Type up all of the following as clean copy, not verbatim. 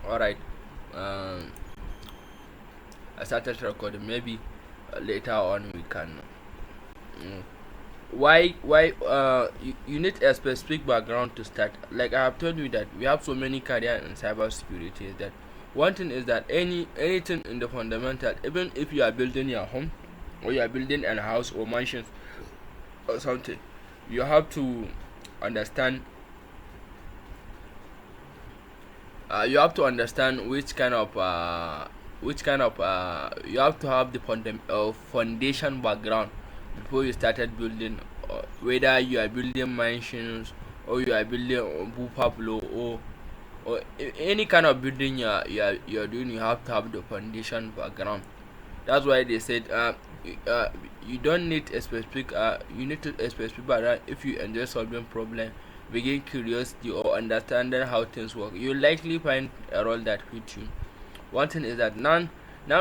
Alright. Um, I started recording. Maybe later on we can. Mm, you need a specific background to start. Like I have told you that we have so many career in cybersecurity. Is that one thing is that anything in the fundamental, even if you are building your home or you are building a house or mansions or something, you have to understand. You have to understand which kind of you have to have the foundation background before you started building, whether you are building mansions or you are building Buffalo or any kind of building you are doing. You have to have the foundation background. That's why they said you don't need a specific you need to a specific background. If you enjoy solving problem, begin curiosity or understanding how things work, you'll likely find a role that fits you. One thing is that now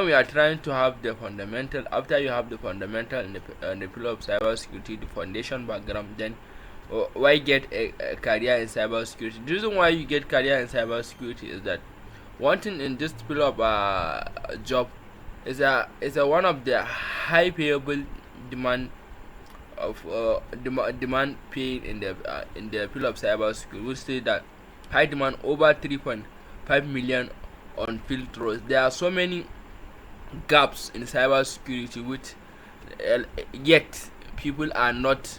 we are trying to have the fundamental. After you have the fundamental in the field of cybersecurity, the foundation background, then why get a career in cybersecurity? The reason why you get career in cybersecurity is that one thing in this field of job is a one of the high payable demand of demand paid in the field of cybersecurity. We say that high demand over 3.5 million on field roles. There are so many gaps in cybersecurity which yet people are not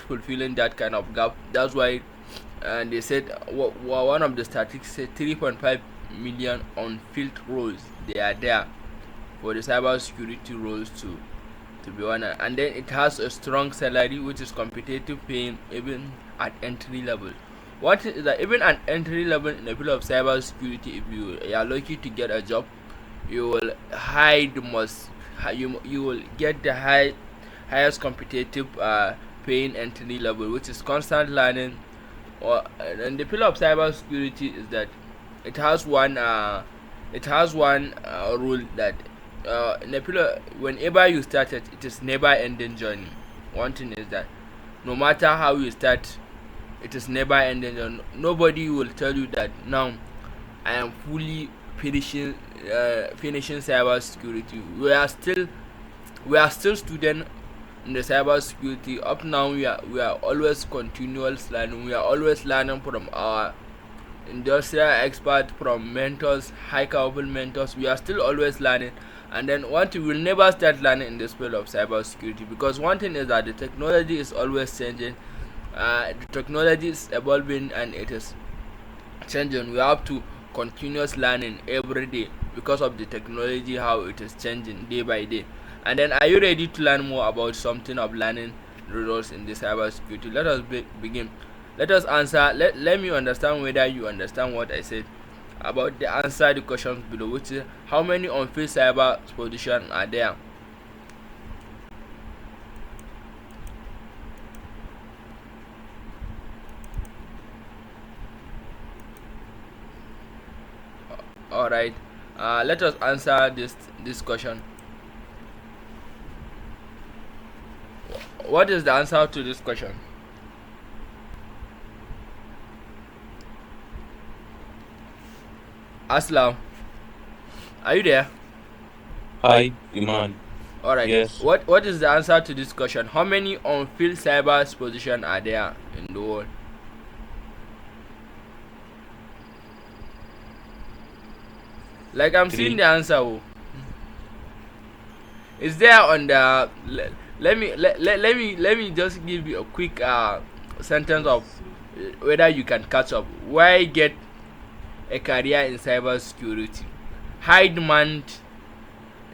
fulfilling that kind of gap. That's why they said one of the statistics said 3.5 million on field roles they are there for the cybersecurity roles to be honest, and then it has a strong salary which is competitive paying even at entry level. What is that? Even at entry level in the field of cybersecurity, if you are lucky to get a job, you will hide the most you will get the highest competitive paying entry level, which is constant learning. Or and the field of cybersecurity is that it has one rule that in the pillar, whenever you start it, it is never ending journey. One thing is that no matter how you start, it is never ending journey. Nobody will tell you that now I am fully finishing cyber security. We are still student in the cyber security. Up now we are always continuous learning. We are always learning from our industrial expert, from mentors, high capable mentors. We are still always learning. And then one thing, we'll never start learning in this field of cybersecurity, because one thing is that the technology is always changing. The technology is evolving and it is changing. We have to continuous learning every day because of the technology, how it is changing day by day. And then, are you ready to learn more about something of learning results in the cybersecurity? Let us begin. Let us answer. Let me understand whether you understand what I said about the answer the questions below, which is how many unfilled cyber positions are there? All right. Let us answer this question. What is the answer to this question? Aslam, are you there? High demand. All right. Yes. What is the answer to this question? How many unfilled cyber positions are there in the world? Like I'm seeing Three. the answer. Oh. Is there on the let me just give you a quick sentence of whether you can catch up. Why get a career in cyber security? High demand.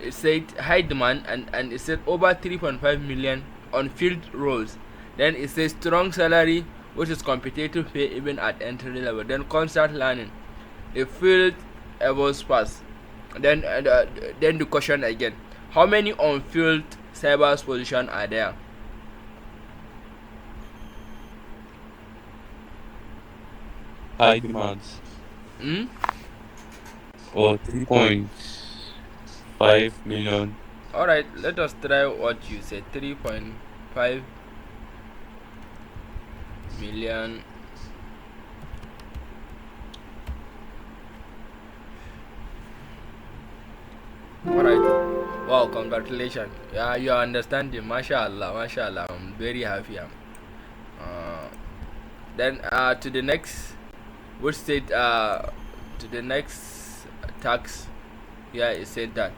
It said high demand, and it said over 3.5 million on field roles. Then it says strong salary, which is competitive pay even at entry level. Then constant learning. The field evolves fast. Then the question again: how many on-field cyber positions are there? High demands. Hmm? Or 3.5 million. Alright, let us try what you said. 3.5 million Wow, congratulations. Yeah, you are understanding. Mashallah, mashallah. I'm very happy. Uh, then to the next, which state to the next tax. Yeah, it said that.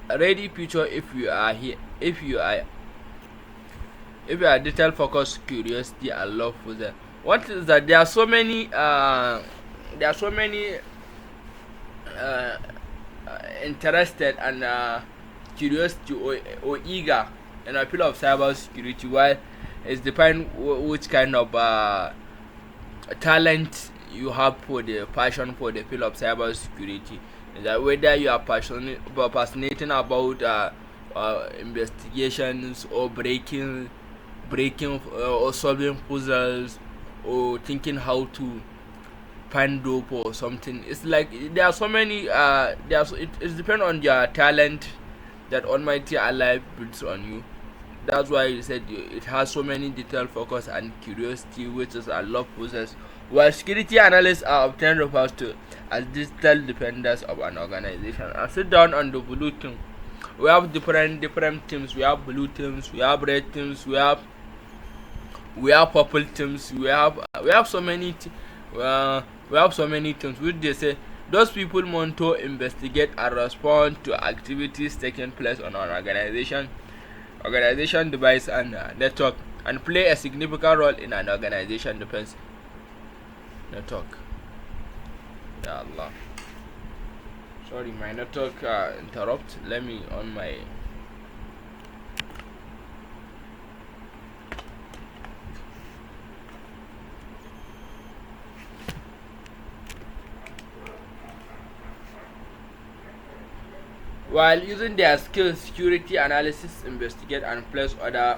Ready future if you are here, if you are detail focused, curiosity and love for them. What is that? There are so many uh, interested and curiosity or eager in a field of cyber security, while it's depend which kind of talent you have for the passion for the field of cyber security. That whether you are passionating about investigations or breaking or solving puzzles or thinking how to find dope or something. It's like there are so many it depends on your talent that Almighty Allah builds on you. That's why he said it has so many detail focus and curiosity, which is a love process. While security analysts are obtained refers to as digital defenders of an organization. I sit down on the blue team. We have different teams. We have blue teams. We have red teams. We have purple teams. We have so many. We have so many teams. Which they say those people monitor, investigate, and respond to activities taking place on our organization device and network, and play a significant role in an organization defense network. Ya Allah. Sorry, my network interrupt. Let me on my. While using their skills, security analysis investigate and place other.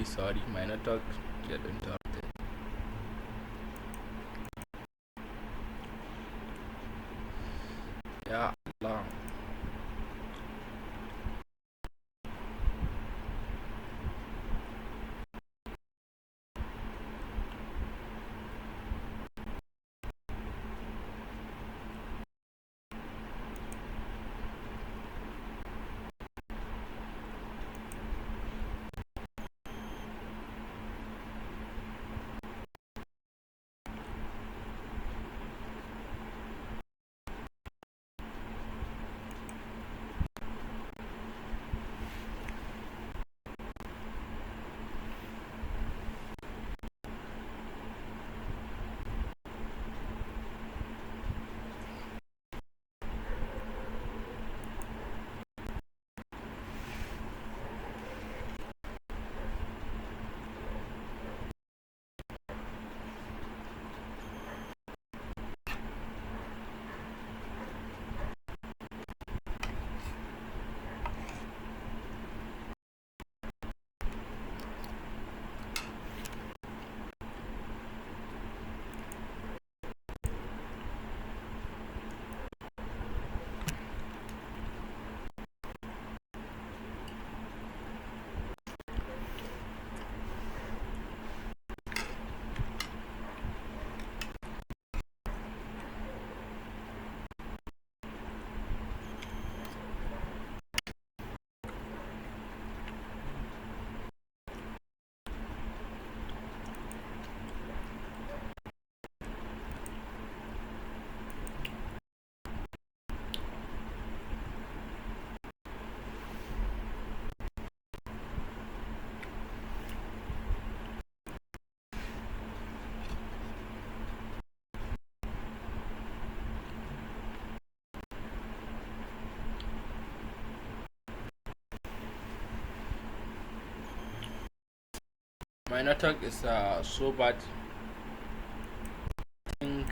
Sorry, my network get interrupted. Ya Allah. My network is so bad. I think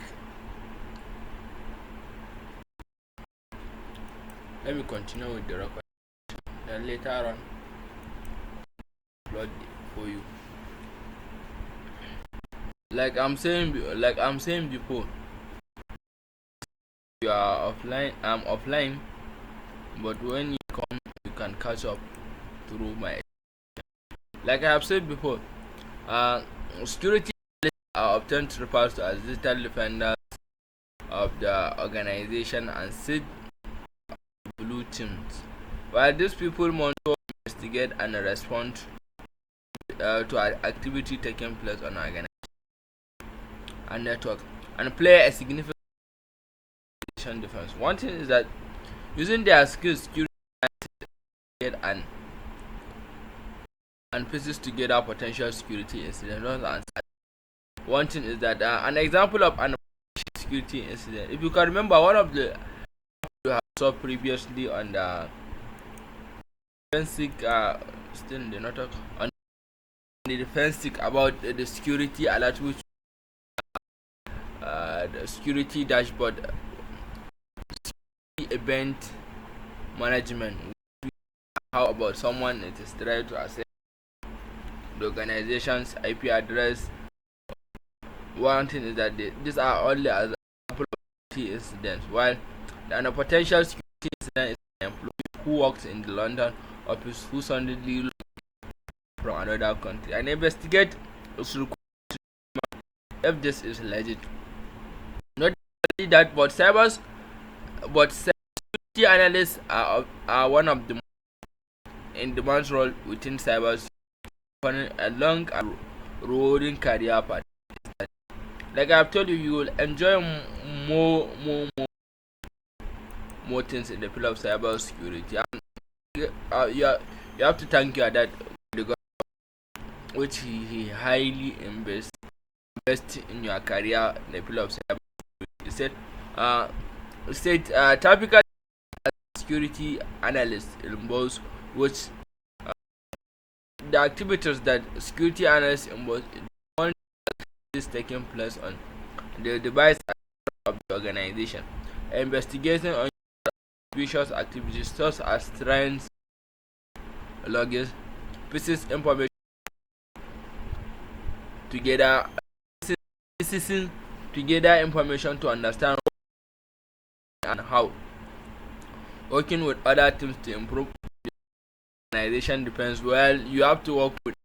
let me continue with the record. Then later on, upload for you. Like I'm saying before, you are offline. I'm offline, but when you come, you can catch up through my. Like I have said before, uh, security are often referred to as digital defenders of the organization and sit blue teams. While these people monitor, investigate, and respond to activity taking place on organization and network, and play a significant defense. One thing is that using their skills, security and pieces together potential security incidents. One thing is that an example of an security incident, if you can remember, one of the you have saw previously on the defensive still in the network on the defensive about the security alert, which the security dashboard event management. How about someone it is trying to access the organization's IP address? One thing is that these are only as example of security incidents, while a potential security incident is an employee who works in the London office who suddenly from another country and investigate is required if this is legit. Not only that, but security analysts are one of the in demand role within cyber a long and rewarding career path. Like I've told you, you will enjoy more things in the field of cyber security. And you have to thank your dad, which he highly invest in your career in the field of cyber. He said, uh, typical security analyst involves which the activities that security analysts involve one is taking place on the device of the organization, investigating on suspicious activities such as trends, logins, pieces information together, piecing together information to understand and how, working with other teams to improve the organization depends. Well, you have to work with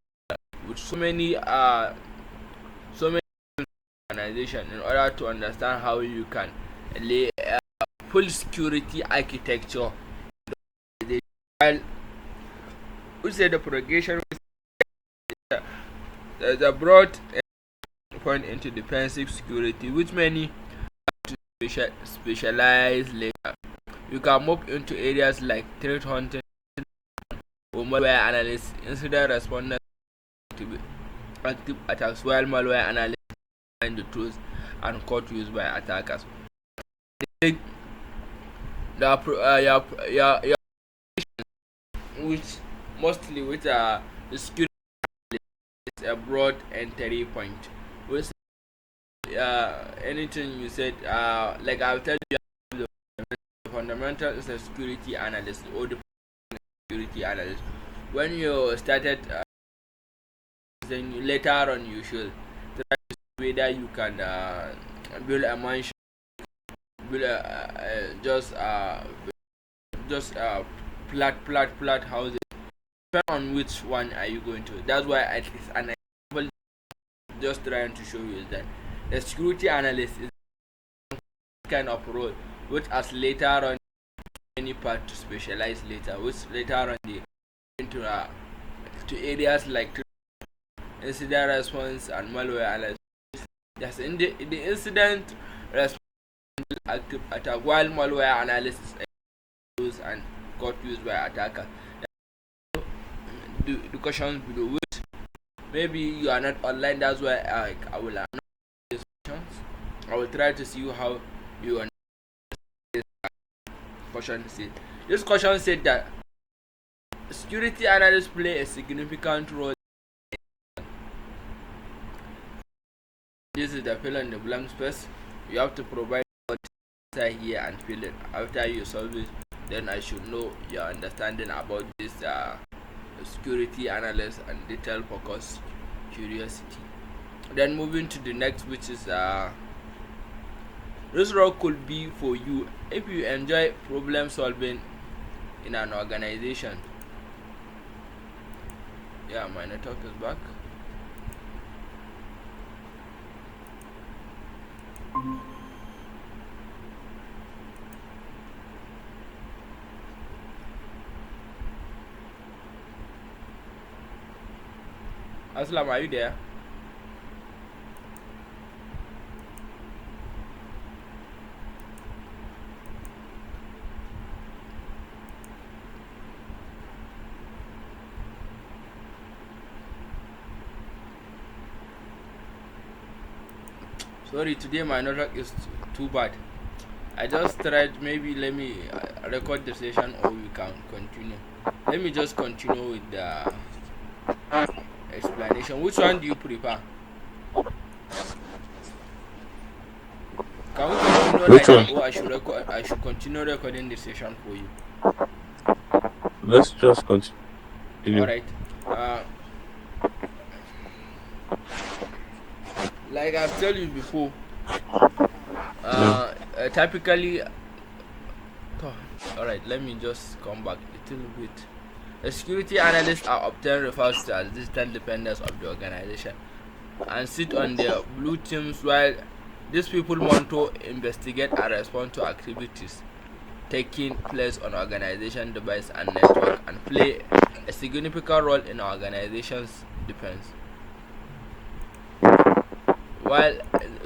so many organization in order to understand how you can lay full security architecture. While we say the propagation there's a broad point into defensive security, which many specialize later. You can move into areas like threat hunting or malware analysis, incident response to active attacks, while malware analysis find the tools and code used by attackers. The, your which mostly with the security is a broad entry point. With anything you said, like I'll tell you, the fundamental is a security analyst or the security analyst. When you started, then later on you should try to see whether you can build a mansion, build just flat houses. Depend on which one are you going to. That's why at least an example just trying to show you is that the security analyst is kind of role which as later on any part to specialize later, which later on they into to areas like incident response and malware analysis. That's in the incident response active attack, while malware analysis is used and got used by attacker. The questions below, which maybe you are not online, that's why I will announce these questions. I will try to see how you understand this question said. This question said that security analysts play a significant role This is the fill in the blank space. You have to provide here and fill it. After you solve it, then I should know your understanding about this security analyst and detail focus curiosity. Then moving to the next, which is this role could be for you if you enjoy problem solving in an organization. Yeah, my network is back. Aslam, are you there? Sorry, today my network is too bad. I just tried, maybe let me record the session or we can continue. Let me just continue with the explanation. Which one do you prefer? Can we continue Which like that, one? or I should continue recording the session for you? Let's just continue. Alright. Uh, like I've told you before, Yeah. typically, alright, let me just come back a little bit. The security analysts are often referred to as distant dependents of the organization and sit on their blue teams, while these people monitor, investigate, and respond to activities taking place on organization device and network, and play a significant role in organization's defense. While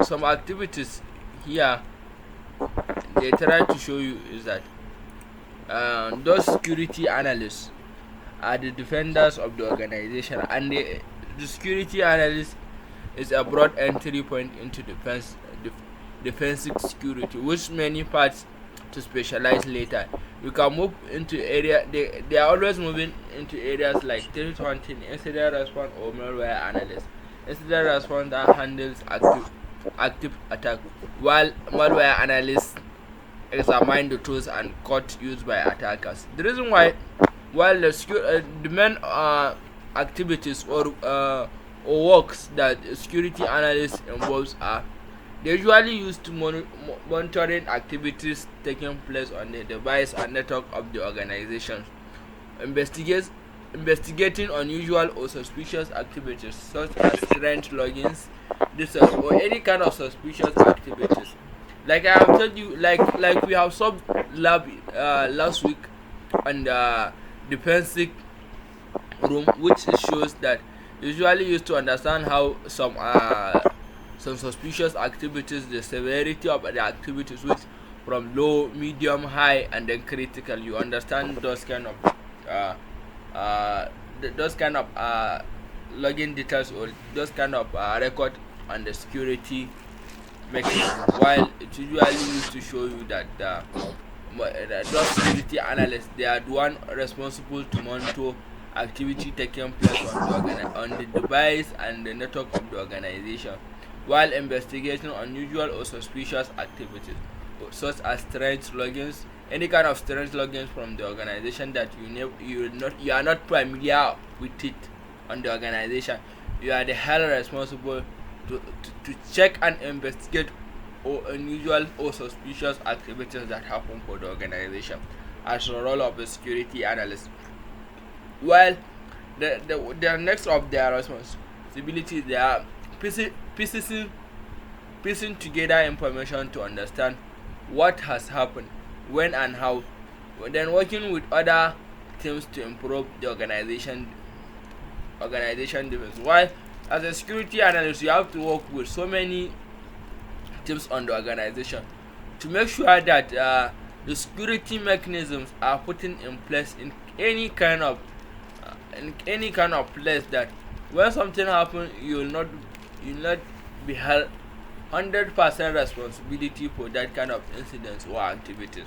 some activities here they try to show you is that those security analysts are the defenders of the organization, and the security analyst is a broad entry point into defensive security, which many parts to specialize later. You can move into area. They are always moving into areas like threat hunting, incident response, or malware analyst. Incident response that handles active attack, while malware analysts examine the tools and code used by attackers. The reason why, while the main activities or works that security analysts involves are they usually used to monitoring activities taking place on the device and network of the organization, investigating unusual or suspicious activities such as strange logins, or any kind of suspicious activities. Like I have told you, like we have sub lab last week on the defensive room, which shows that usually used to understand how some suspicious activities, the severity of the activities, which from low, medium, high, and then critical. You understand those kind of uh, those kind of login details, or those kind of record on the security mechanism. While it usually used to show you that those security analysts, they are the one responsible to monitor activity taking place on the device and the network of the organization, while investigating unusual or suspicious activities such as strange logins, any kind of strange logins from the organization that you are not familiar with it on the organization. You are the hell responsible to check and investigate or unusual or suspicious activities that happen for the organization as a role of a security analyst. While the next of their responsibilities, they are piecing together information to understand what has happened, when and how, then working with other teams to improve the organization defense. While as a security analyst, you have to work with so many teams on the organization to make sure that the security mechanisms are put in place in any kind of place, that when something happens, you will not be held 100% responsibility for that kind of incidents or activities,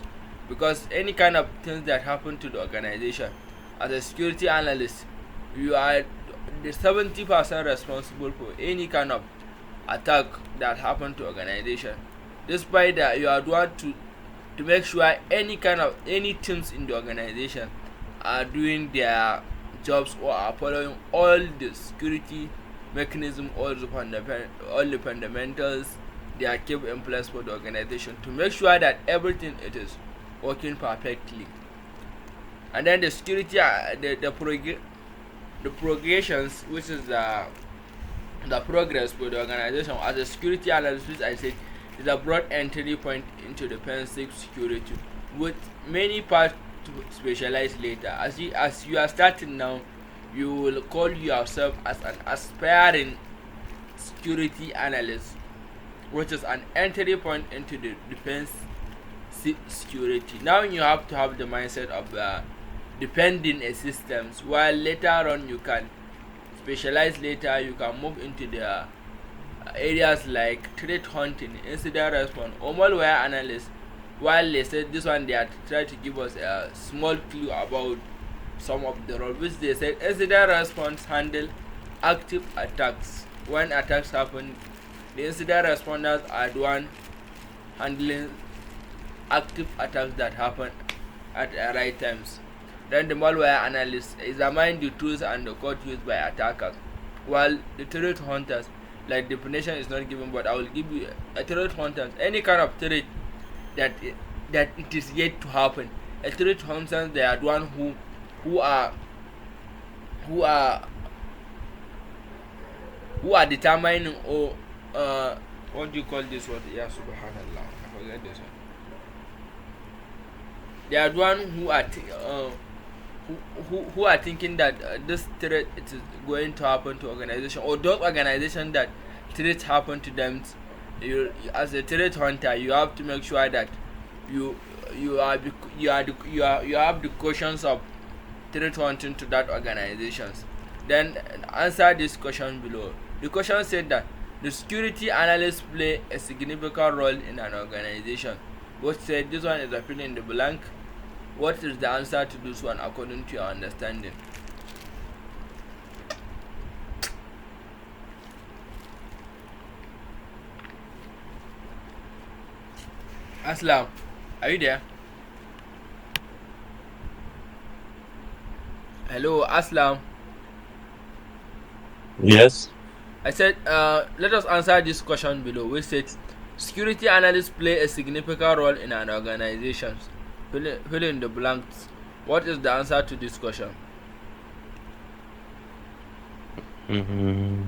because any kind of things that happen to the organization, as a security analyst, you are the 70% responsible for any kind of attack that happen to organization. Despite that, you are the one to make sure any teams in the organization are doing their jobs or are following all the security mechanism, all the fundamentals they are kept in place for the organization to make sure that everything it is working perfectly. And then the security, the progressions, which is the progress for the organization as a security analyst, which I said is a broad entry point into defensive security, with many parts to specialize later. As you are starting now, you will call yourself as an aspiring security analyst, which is an entry point into the defense security. Now you have to have the mindset of defending a systems, while later on you can specialize. Later you can move into the areas like threat hunting, incident response, or malware analysis. While they said this one, they are trying to give us a small clue about some of the role, which they said incident response handle active attacks. When attacks happen, the incident responders are the one handling active attacks that happen at the right times. Then the malware analyst examine the tools and the code used by attackers, while the threat hunters, like definition is not given, but I will give you a threat hunters, any kind of threat that that it is yet to happen. A threat hunters, they are the one who are who are who are determining, or what do you call this word? Yeah, subhanallah, I forget this one. They are the one who are thinking that this threat it is going to happen to organization, or those organization that threats happen to them. You, as a threat hunter, you have to make sure that you you have the cautions of threat hunting to that organizations. Then answer this question below. The question said that the security analysts play a significant role in an organization. What said this one is a fill in the blank. What is the answer to this one according to your understanding? Aslam, are you there? Hello, Aslam. Yes. I said, let us answer this question below. We said, security analysts play a significant role in an organization. Fill in the blanks. What is the answer to this question? Mm-hmm.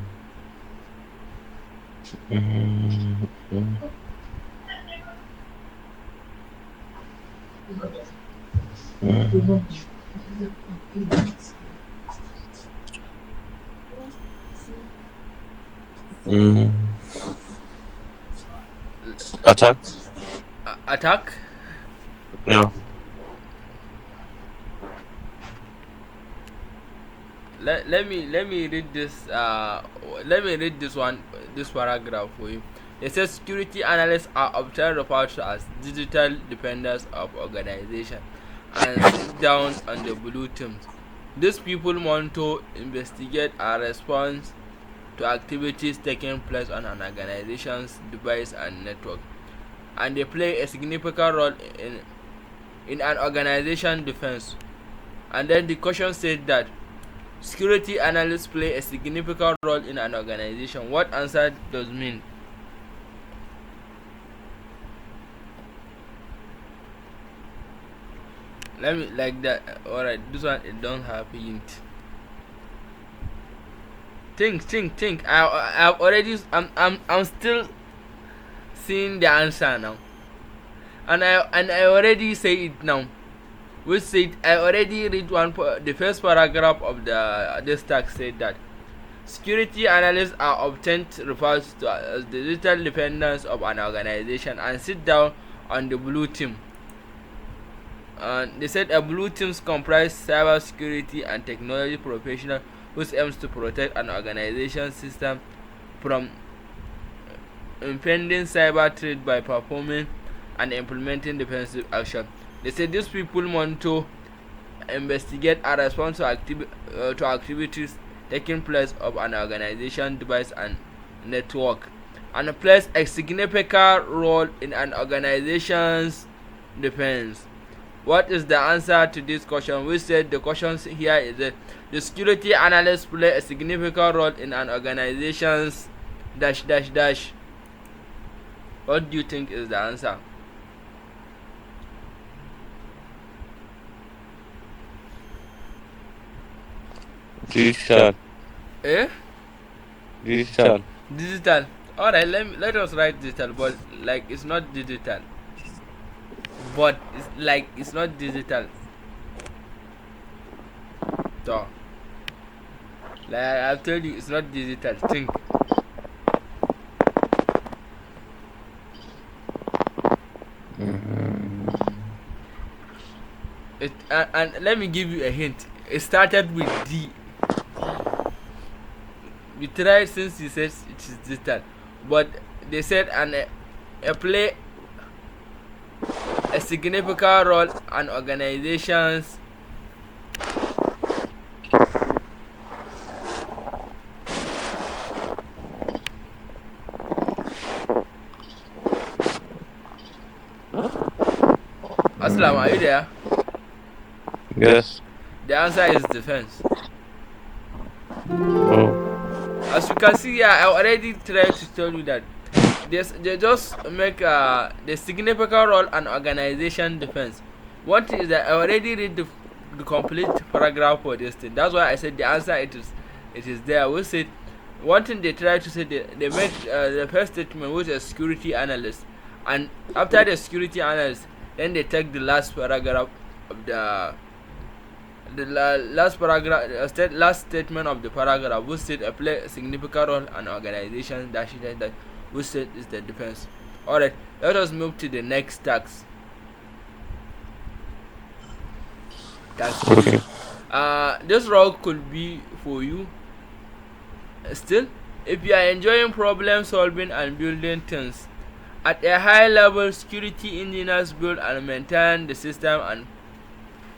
Mm-hmm. Mm-hmm. Mm. Attack? Attack? Yeah. Let me read this this paragraph for you. It says security analysts are often referred to as digital defenders of organization and sit down on the blue teams. These people monitor, investigate, and respond to activities taking place on an organization's device and network, and they play a significant role in an organization defense. And then the question said that security analysts play a significant role in an organization. What answer does mean? Let me like that. Alright, this one it don't have hint. Think. I've already I'm still seeing the answer now. And I already say it now. Which said I already read the first paragraph of the this text said that security analysts are often referred to as the digital defenders of an organization and sit down on the blue team. And they said a blue teams comprise cyber security and technology professionals whose aims to protect an organization's system from impending cyber threat by performing and implementing defensive action. They said these people monitor, investigate, and respond to activities taking place of an organization device and network, and plays a significant role in an organization's defense. What is the answer to this question? We said the question here is that the security analysts play a significant role in an organization's dash dash dash. What do you think is the answer? Digital. Eh? Digital. Digital. Alright, let us write digital, but like it's not digital. But it's like it's not digital. So, like I've told you, it's not digital. Think. It and let me give you a hint. It started with D. We tried since he says it is digital, but they said a play a significant role and organizations Aslam, are you there? Yes. The answer is defense. Oh. As you can see here, I already tried to tell you that they just make the significant role and organization defense. One thing is that I already read the complete paragraph for this thing. That's why I said the answer it is there. We said one thing they try to say, they make the first statement with a security analyst, and after the security analyst, then they take the last paragraph of last paragraph, last statement of the paragraph, which said play a significant role and organization that which said is the defense. Alright, let us move to the next task. Task Okay. this role could be for you. Still, if you are enjoying problem solving and building things at a high level, security engineers build and maintain the system and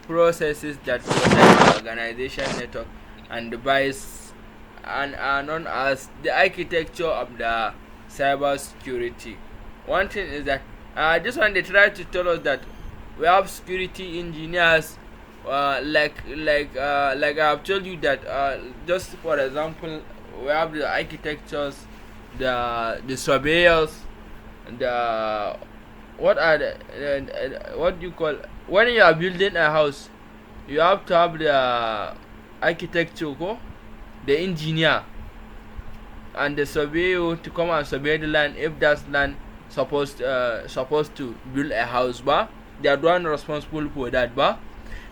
processes that protect the organization network and device, and are known as the architecture of the cyber security. One thing is that this one they try to tell us that we have security engineers, like I have told you that just for example, we have the architectures, the surveyors, the what are the what do you call, when you are building a house, you have to have the architecture, the engineer and the surveyor to come and survey the land if that land supposed to build a house, but they are the one responsible for that, but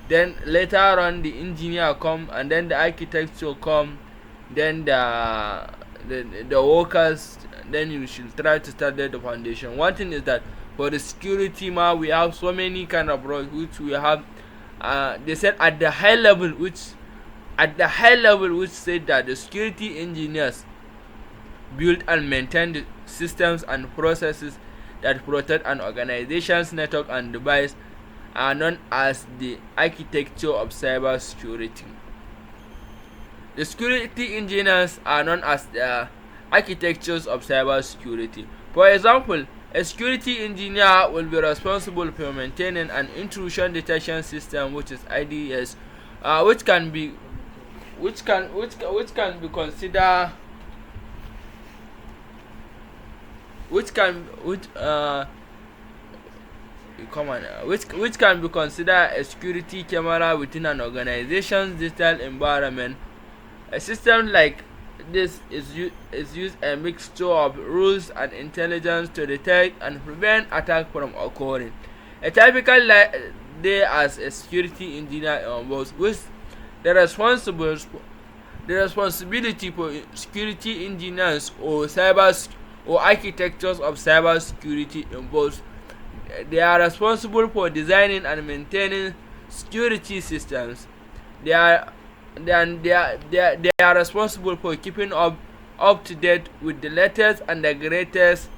then later on the engineer come and then the architecture come, then the workers, then you should try to start the foundation. One thing is that for the security we have so many kind of roles which we have. They said at the high level, which said that the security engineers build and maintain the systems and processes that protect an organization's network and device, are known as the architecture of cyber security. The security engineers are known as the architectures of cyber security. For example, a security engineer will be responsible for maintaining an intrusion detection system, which is IDS, which can be considered which can be considered a security camera within an organization's digital environment. A system like this is use a mixture of rules and intelligence to detect and prevent attack from occurring. A typical day as a security engineer involves with the responsibility for security engineers or architectures of cyber security involves they are responsible for designing and maintaining security systems. They are responsible for keeping up to date with the latest and the greatest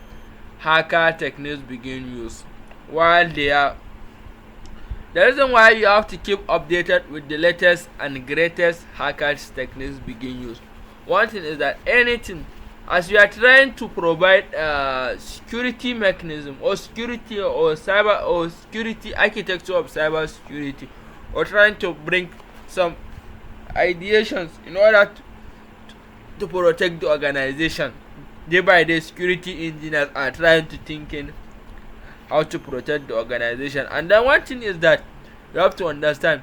hacker techniques being used. While the reason why you have to keep updated with the latest and greatest hacker techniques being used, one thing is that anything as you are trying to provide security mechanism or security or cyber or security architecture of cyber security, or trying to bring some ideations in order to protect the organization. Day by day, security engineers are trying to thinking how to protect the organization. And then one thing is that you have to understand,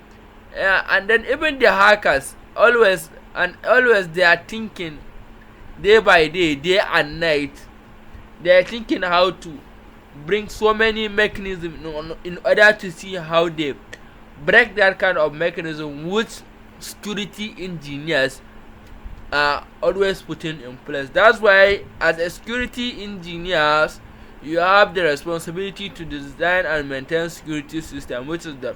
and then even the hackers always they are thinking day by day, day and night. They are thinking how to bring so many mechanisms in order to see how they break that kind of mechanism which security engineers are always putting in place. That's why as a security engineers, you have the responsibility to design and maintain security system, which is the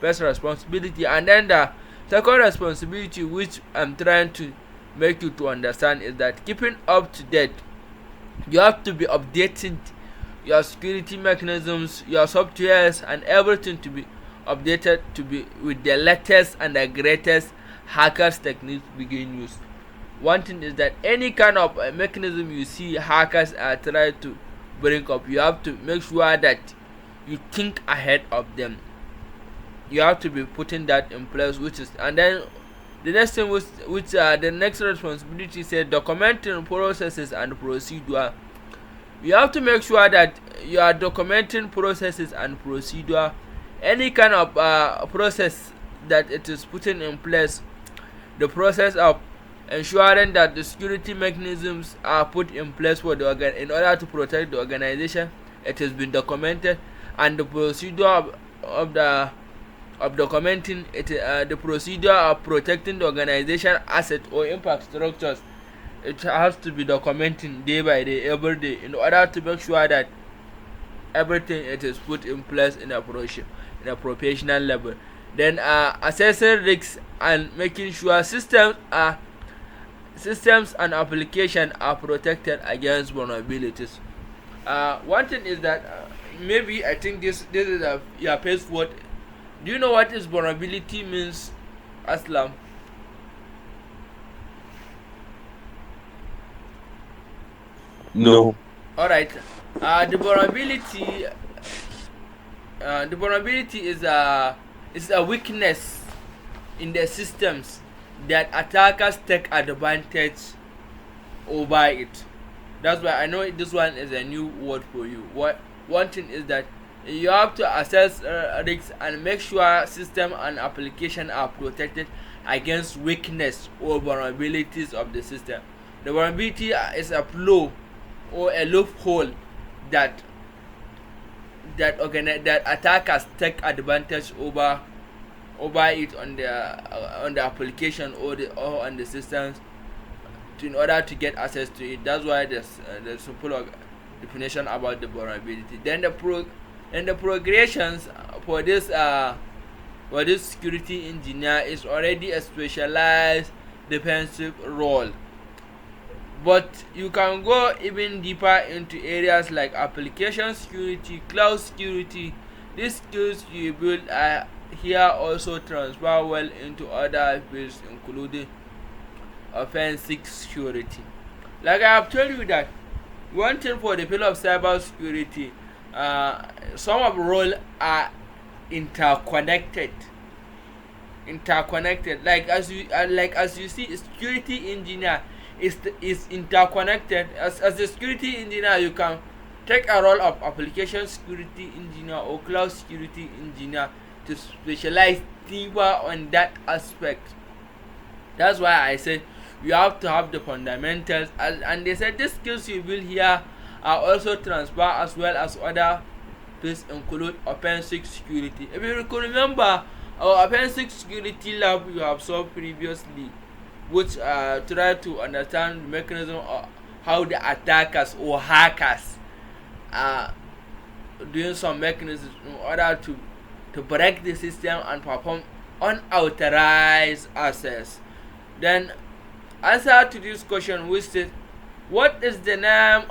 first responsibility. And then the second responsibility, which I'm trying to make you to understand, is that keeping up to date. You have to be updating your security mechanisms, your softwares, and everything to be updated to be with the latest and the greatest hackers techniques being used. One thing is that any kind of mechanism you see hackers are trying to bring up, you have to make sure that you think ahead of them. You have to be putting that in place, which is, and then the next thing which the next responsibility said documenting processes and procedure. You have to make sure that you are documenting processes and procedure. Any kind of process that it is putting in place, the process of ensuring that the security mechanisms are put in place for the in order to protect the organization, it has been documented. And the procedure of documenting it, the procedure of protecting the organization asset or impact structures, it has to be documenting day by day, every day, in order to make sure that everything it is put in place in a professional level. Then assessing risks and making sure systems and applications are protected against vulnerabilities. One thing is that maybe I think this is your first word. Do you know what is vulnerability means, Aslam? No. Alright. The vulnerability is a weakness in the systems that attackers take advantage over it. That's why I know this one is a new word for you. One thing is that you have to assess risks and make sure system and application are protected against weakness or vulnerabilities of the system. The vulnerability is a flaw or a loophole that attackers take advantage over it on the application or on the systems in order to get access to it. That's why there's simple definition about the vulnerability. Then the progressions for this security engineer is already a specialized defensive role, but you can go even deeper into areas like application security, cloud security. These skills you build here also transfer well into other fields, including offensive security. Like I have told you that one thing for the field of cyber security, some of the roles are interconnected. Like as you see, security engineer is interconnected. As a security engineer, you can take a role of application security engineer or cloud security engineer to specialize deeper on that aspect. That's why I said you have to have the fundamentals, and they said these skills you build here are also transfer as well as other fields, include offensive security. If you can remember our offensive security lab you have saw previously, which try to understand the mechanism of how the attackers or hackers are doing some mechanisms in order to break the system and perform unauthorized access. Then answer to this question, which is what is the name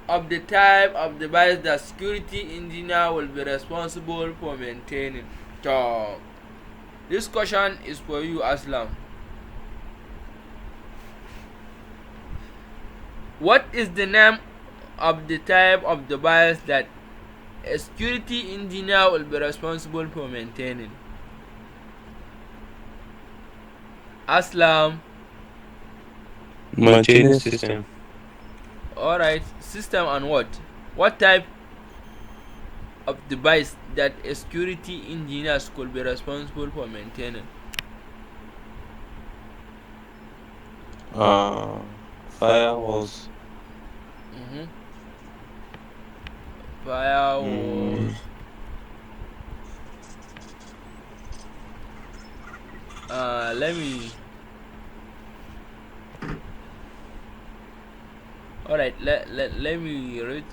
of the type of device that security engineer will be responsible for maintaining? So this question is for you, Aslam. What is the name of the type of device that a security engineer will be responsible for maintaining? Aslam. Maintaining system. Alright, system and what? What type of device that a security engineer could be responsible for maintaining? Firewalls. Firewalls. Let me. Alright, let me read.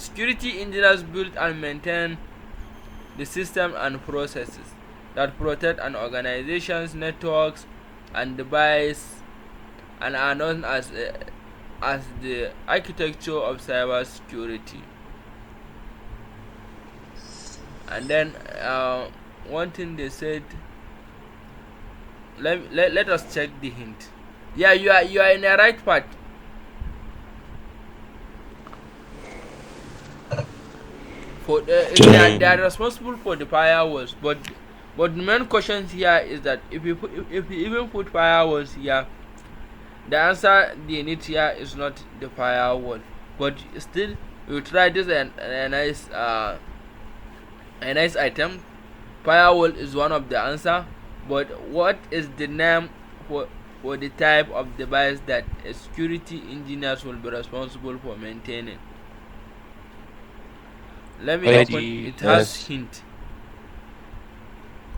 Security engineers build and maintain the system and processes that protect an organization's networks and device, and are known as the architecture of cyber security. And then one thing they said, let us check the hint. Yeah, you are in the right part. For they are responsible for the firewalls, but the main question here is that if you even put firewalls here, the answer they need here is not the firewall. But still, you try this a nice item. Firewall is one of the answer, but what is the name for the type of device that security engineers will be responsible for maintaining? Let me open. It has hint.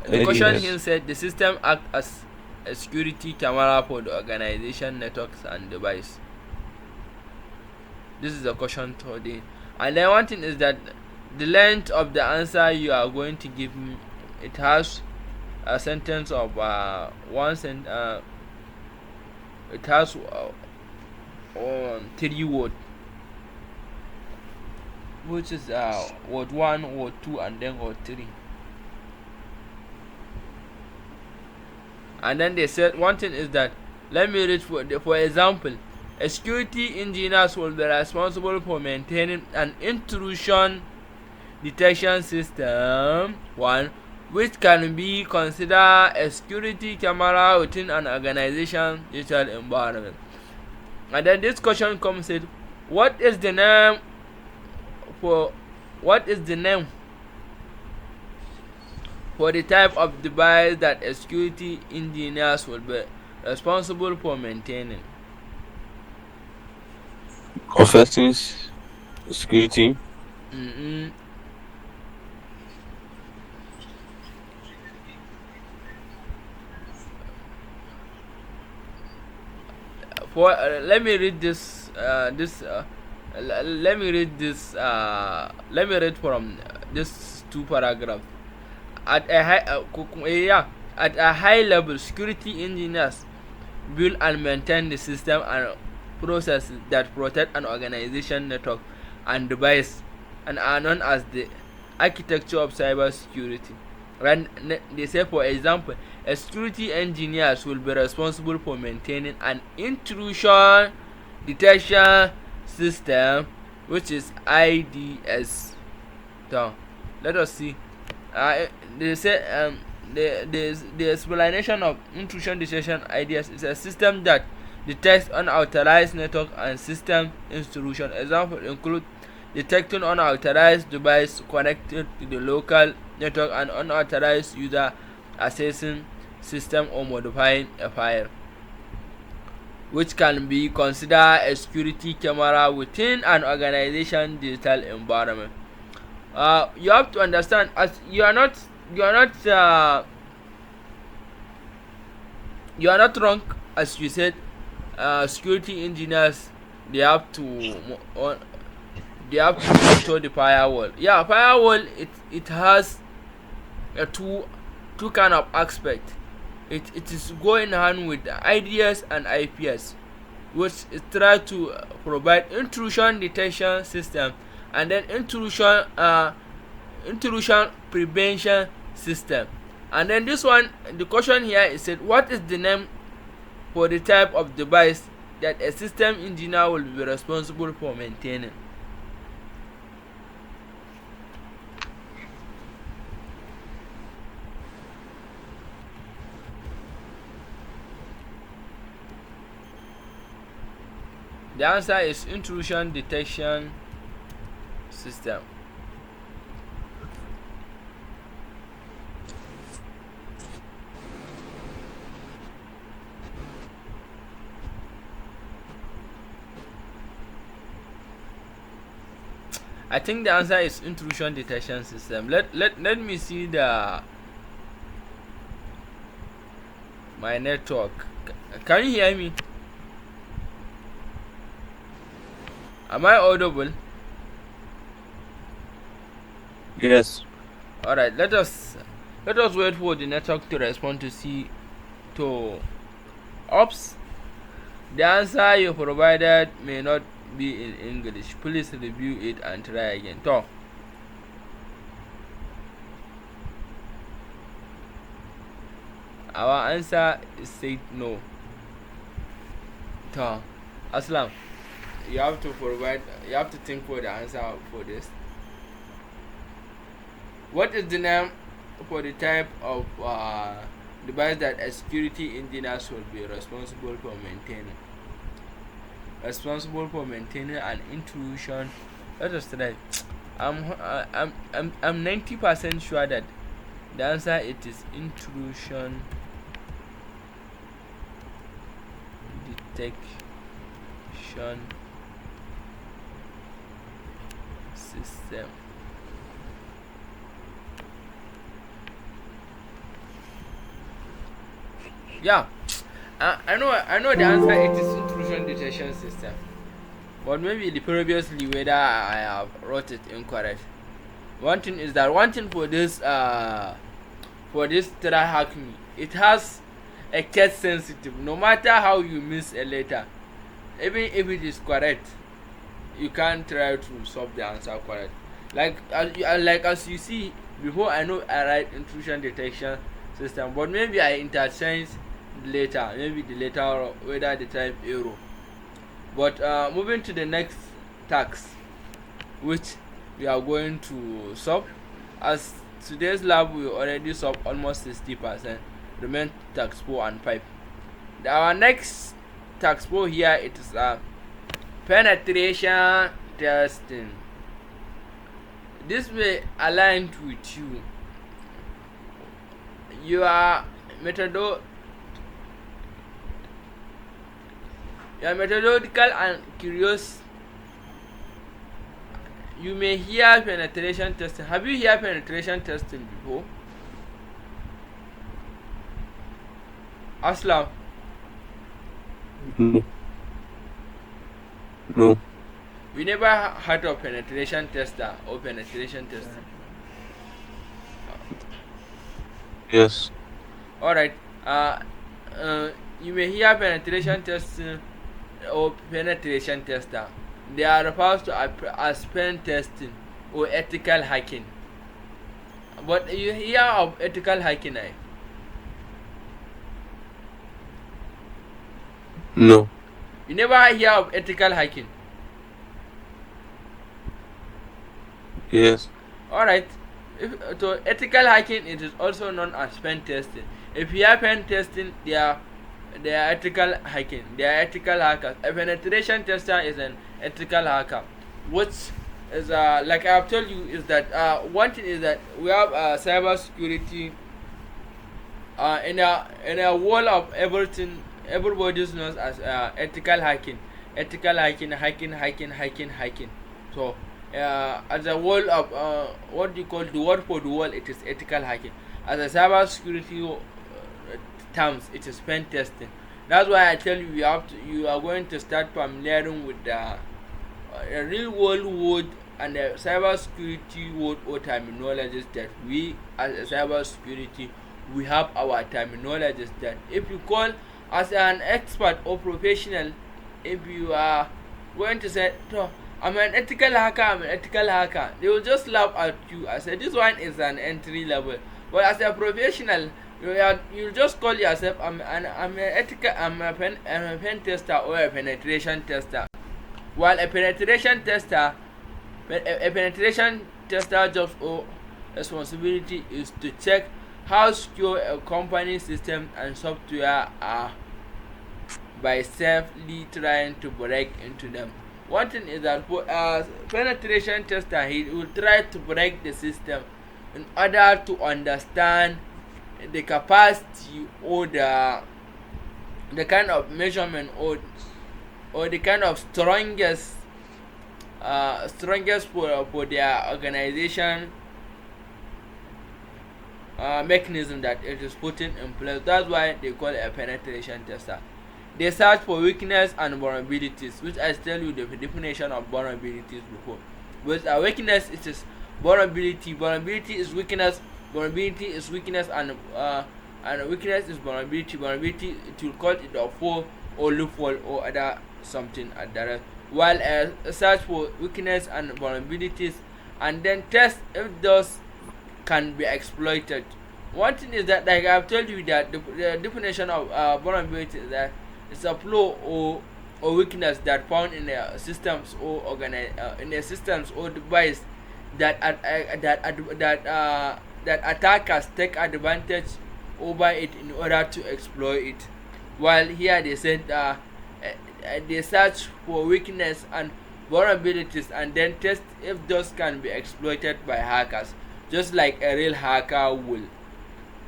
The question here said the system acts as a security camera for the organization networks and device. This is the question today. And then one thing is that the length of the answer you are going to give me, it has a sentence of one sentence. It has 3 words, which is word 1, word 2, and then word 3. And then they said one thing is that, let me read for example, a security engineers will be responsible for maintaining an intrusion detection system, one, which can be considered a security camera within an organization digital environment. And then this question comes with, what is the name for the type of device that a security engineers will be responsible for maintaining? Offensive security. Let me read this. Let me read this. Let me read from this 2 paragraphs. At a high level, security engineers build and maintain the system and processes that protect an organization network and device, and are known as the architecture of cyber security. And they say, for example, a security engineers will be responsible for maintaining an intrusion detection system, which is IDS. So let us see. They say the explanation of intrusion detection IDS is a system that detects unauthorized network and system intrusion. Examples include detecting unauthorized device connected to the local network and unauthorized user accessing system or modifying a file, which can be considered a security camera within an organization digital environment. You have to understand, as you are not wrong, as you said. Security engineers, they have to monitor the firewall. Yeah, firewall, it has a two kind of aspect. It is going hand with IDS and IPS, which is try to provide intrusion detection system, and then intrusion prevention system. And then this one, the question here is said, what is the name for the type of device that a system engineer will be responsible for maintaining? The answer is intrusion detection system. I think the answer is intrusion detection system. Let me see my network. Can you hear me? Am I audible? Yes. Alright, let us wait for the network to respond to see to ops. The answer you provided may not be in English. Please review it and try again. Our answer is said no. Aslam, you have to think for the answer for this. What is the name for the type of device that a security engineers will be responsible for maintaining? Responsible for maintaining an intrusion. Let us try. I'm 90% sure that the answer it is intrusion detection system. Yeah, I know the answer. It is intrusion detection system, but maybe the previously whether I have wrote it incorrect. One thing for this Tryhackme, it has a case sensitive. No matter how you miss a letter, even if it is correct, you can't try to solve the answer correct. Like as you see, before I know I write intrusion detection system, but maybe I interchange later, maybe the letter whether the type error. But moving to the next task, which we are going to solve. As today's lab we already solved almost 60%. Remain task 4 and 5. Our next task 4 here, it is penetration testing. This may aligned with you. Your methodological and curious. You may hear penetration testing. Have you heard penetration testing before? Aslam? No. We never heard of penetration tester or penetration testing. Yes. Alright. You may hear penetration testing or penetration tester. They are referred to as pen testing or ethical hacking. But you hear of ethical hacking, eh? No. You never hear of ethical hacking? Yes. Alright. So ethical hacking, it is also known as pen testing. If you have pen testing, they are ethical hacking. They are ethical hackers. A penetration tester is an ethical hacker, which is like I have told you, is that one thing is that we have cyber security in a world of everything. Everybody knows as ethical hacking. Hacking. So as a world of what do you call the word for the world, it is ethical hacking. As a cyber security terms, it is pen testing. That's why I tell you, you are going to start familiarizing with the real world word and the cyber security word or terminologies that we as a cyber security, we have our terminologies that if you call as an expert or professional, if you are going to say, no, I'm an ethical hacker, they will just laugh at you. I said this one is an entry level. But as a professional, You just call yourself I'm a pen tester or a penetration tester. While a penetration tester, a penetration tester jobs or responsibility is to check how secure a company system and software are by safely trying to break into them. One thing is that for a penetration tester, he will try to break the system in order to understand the capacity or the kind of measurement or the kind of strongest for their organization mechanism that it is putting in place. That's why they call it a penetration tester. They search for weakness and vulnerabilities, which I tell you the definition of vulnerabilities before. With a weakness, it is vulnerability. Vulnerability is weakness. Vulnerability is weakness, and weakness is vulnerability. Vulnerability, it will call it a flaw or loophole or other something at the rest. While search for weakness and vulnerabilities, and then test if those can be exploited. One thing is that, like I've told you, that the definition of vulnerability is that it's a flaw or weakness that found in the systems or in the systems or device that that attackers take advantage over it in order to exploit it. While here they said they search for weakness and vulnerabilities and then test if those can be exploited by hackers, just like a real hacker will,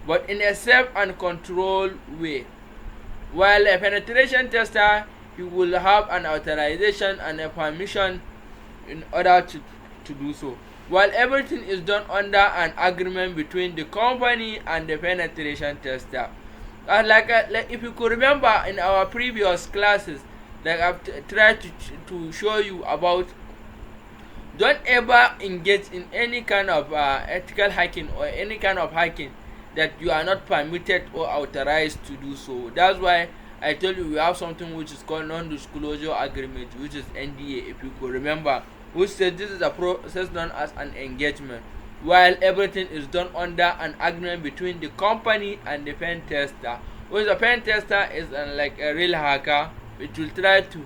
but in a safe and controlled way. While a penetration tester, he will have an authorization and a permission in order to do so. While everything is done under an agreement between the company and the penetration tester. Like if you could remember in our previous classes, like I've tried to show you about, don't ever engage in any kind of ethical hacking or any kind of hacking that you are not permitted or authorized to do so. That's why I told you we have something which is called non-disclosure agreement, which is NDA, if you could remember, which says this is a process known as an engagement, while everything is done under an agreement between the company and the pen tester. Which the pen tester is like a real hacker, it will try to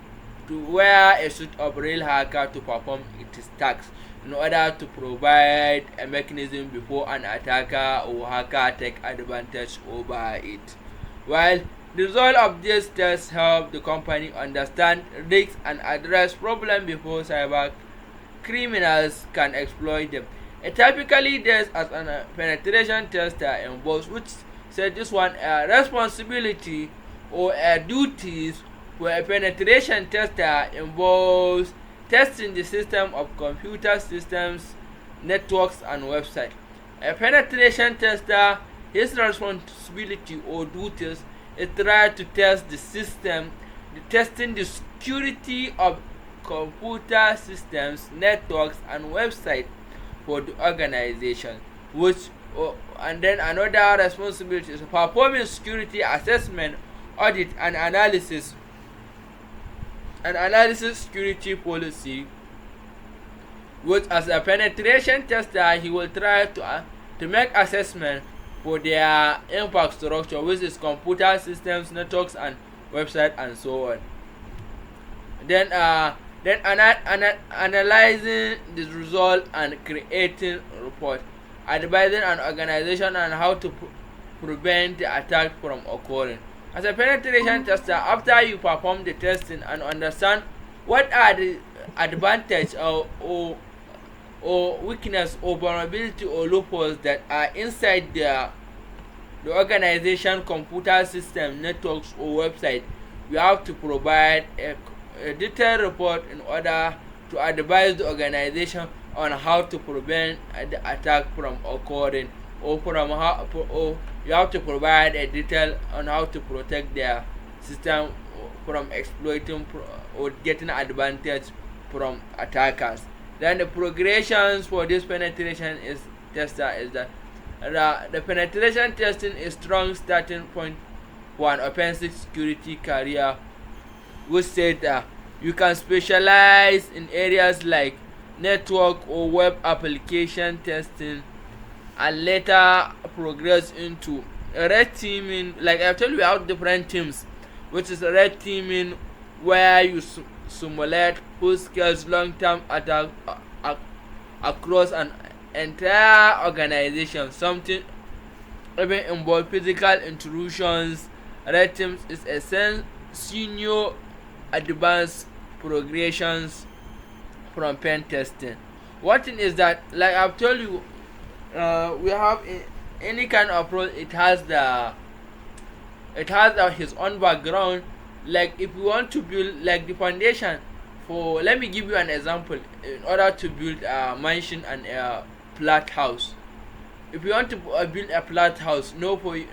wear a suit of real hacker to perform its tasks in order to provide a mechanism before an attacker or hacker take advantage over it. While the result of these tests help the company understand risks and address problems before cyber criminals can exploit them. It typically does as a penetration tester involves, which said this one responsibility or duties for a penetration tester involves testing the system of computer systems, networks, and websites. A penetration tester, his responsibility or duties is try to test the system, testing the security of computer systems, networks, and websites for the organization. Which and then another responsibility is performing security assessment, audit, and analysis security policy, which as a penetration tester he will try to make assessment for their infrastructure, which is computer systems, networks, and website, and so on. Then analyzing the result and creating report, advising an organization on how to prevent the attack from occurring. As a penetration tester, after you perform the testing and understand what are the advantage or weakness or vulnerability or loopholes that are inside the organization computer system, networks, or website, you have to provide a detailed report in order to advise the organization on how to prevent the attack from occurring, or you have to provide a detail on how to protect their system from exploiting or getting advantage from attackers. Then the progressions for this penetration tester is that the penetration testing is strong starting point for an offensive security career, which said that you can specialize in areas like network or web application testing and later progress into red teaming, like I told you, we have different teams, which is red teaming, where you simulate full scale long term attack across an entire organization, something even involve physical intrusions. Red teams is a senior advanced progressions from pen testing. One thing is that, like I've told you, we have any kind of approach, it has his own background. Like if you want to build like the foundation for, let me give you an example. In order to build a mansion and a flat house, if you want to build a flat house, no, for you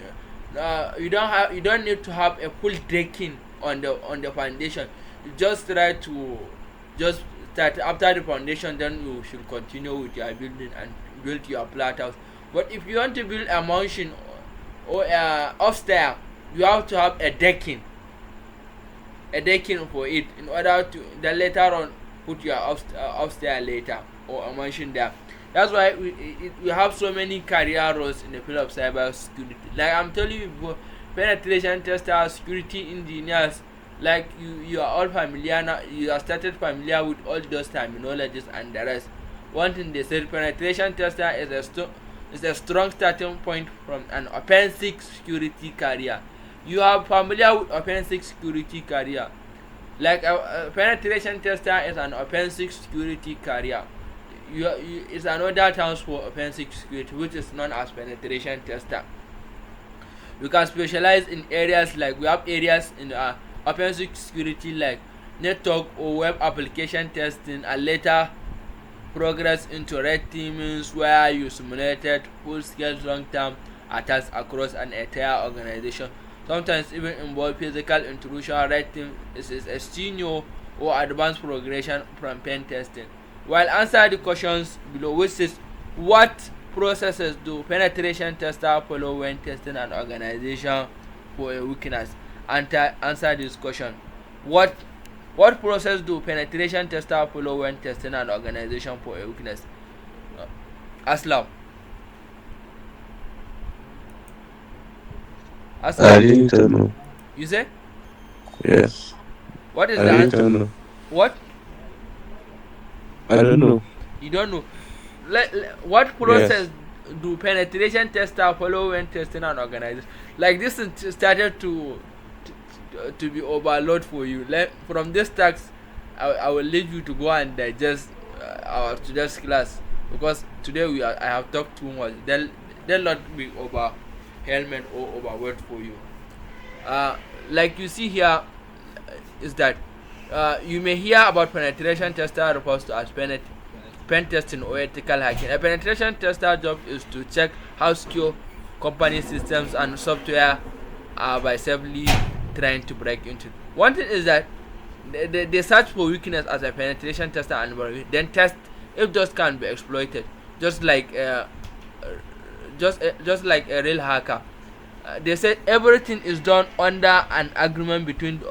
don't need to have a full decking on the foundation. You just try to just start after the foundation, then you should continue with your building and build your flat house. But if you want to build a mansion or upstairs, you have to have a decking for it, in order to then later on put your upstairs later, or a mansion there. That's why we have so many career roles in the field of cyber security. Like I'm telling you before, penetration testers, security engineers, like you are all familiar now, you are started familiar with all those terminologies and the rest. One thing they said, penetration tester is a strong starting point from an offensive security career. You are familiar with offensive security career. Like a penetration tester is an offensive security career. It's another term for offensive security, which is known as penetration tester. We can specialize in areas, like we have areas in offensive security like network or web application testing, and later progress into red teamings, where you simulated full scale long term attacks across an entire organization, sometimes even involve physical intrusion. Red team is a senior or advanced progression from pen testing. While answer the questions below, which is, what processes do penetration tester follow when testing an organization for a weakness? Answer this question. What process do penetration tester follow when testing an organization for a weakness? Aslam. I didn't know. You say? Yes. What is I the didn't answer? know. What? I don't know. You don't know. What process Yes. do penetration tester follow when testing an organization? Like this is started to be overload for you. From this task, I will leave you to go and digest our today's class, because today I have talked too much. They'll not be over helmet or overweight for you. Like you see here, is that you may hear about penetration tester refers to as pen testing or ethical hacking. A penetration tester job is to check how secure company systems and software are by safely trying to break into. One thing is that they search for weakness as a penetration tester and then test if those can be exploited, just like just like a real hacker. They said everything is done under an agreement between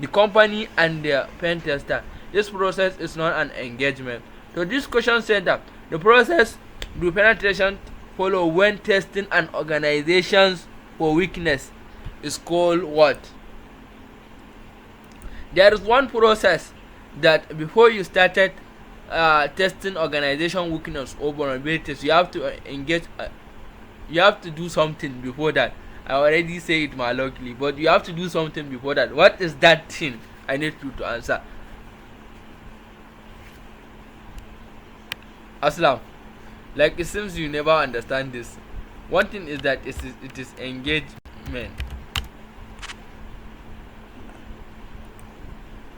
the company and the pen tester. This process is not an engagement. So this question said that the process do penetration follow when testing an organization's for weakness is called what? There is one process that before you started testing organization weakness or vulnerabilities, you have to engage. You have to do something before that. I already say it malocally, but you have to do something before that. What is that thing? I need you to answer. Aslam, like it seems you never understand this. One thing is that it is engagement.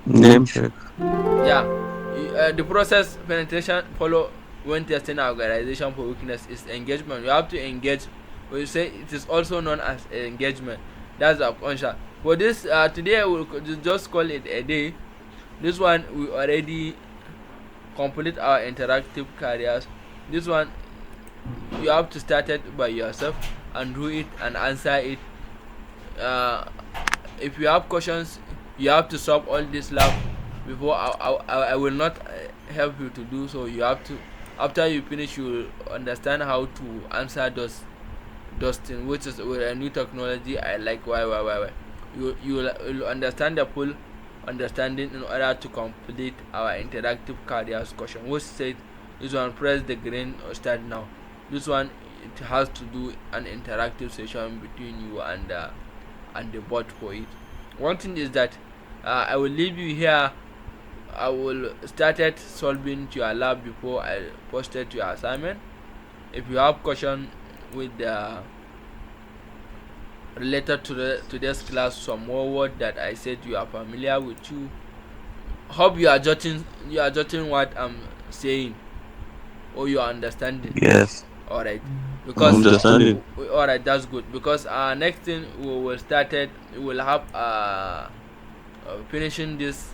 Name check. Yeah, the process penetration follow when testing an organization for weakness is engagement. You have to engage. We say it is also known as engagement. That's the conscious. For this today, I will just call it a day. This one we already complete our interactive careers. This one you have to start it by yourself and do it and answer it. uh, if you have questions, you have to solve all this lab before I will not help you to do so. You have to, after you finish, you will understand how to answer those things, which is with a new technology. I like why. You'll understand the full understanding in order to complete our interactive careers question, which said this one press the green or start now. This one, it has to do an interactive session between you and the bot for it. One thing is that I will leave you here. I will started solving to your lab before I posted your assignment. If you have question with the related to today's class, some more word that I said you are familiar with, you hope you are jotting what I'm saying, or you are understanding. Yes. All right, I'm because understanding. all right, that's good, because next thing we will started, we will have finishing this,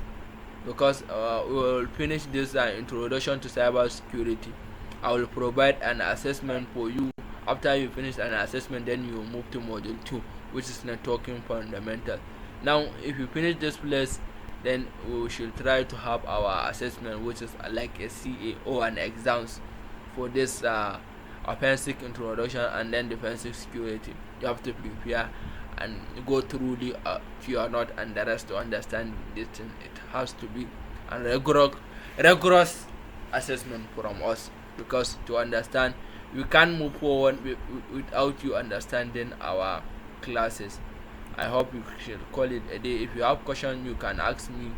because we will finish this introduction to cyber security. I will provide an assessment for you. After you finish an assessment, then you move to module 2, which is networking fundamental. Now if you finish this place, then we should try to have our assessment, which is like a CA or an exams for this offensive introduction and then defensive security. You have to prepare and go through the to your not and the rest to understand this thing. It has to be a rigorous assessment from us, because to understand, we can't move forward without you understanding our classes. I hope you should call it a day. If you have question, you can ask me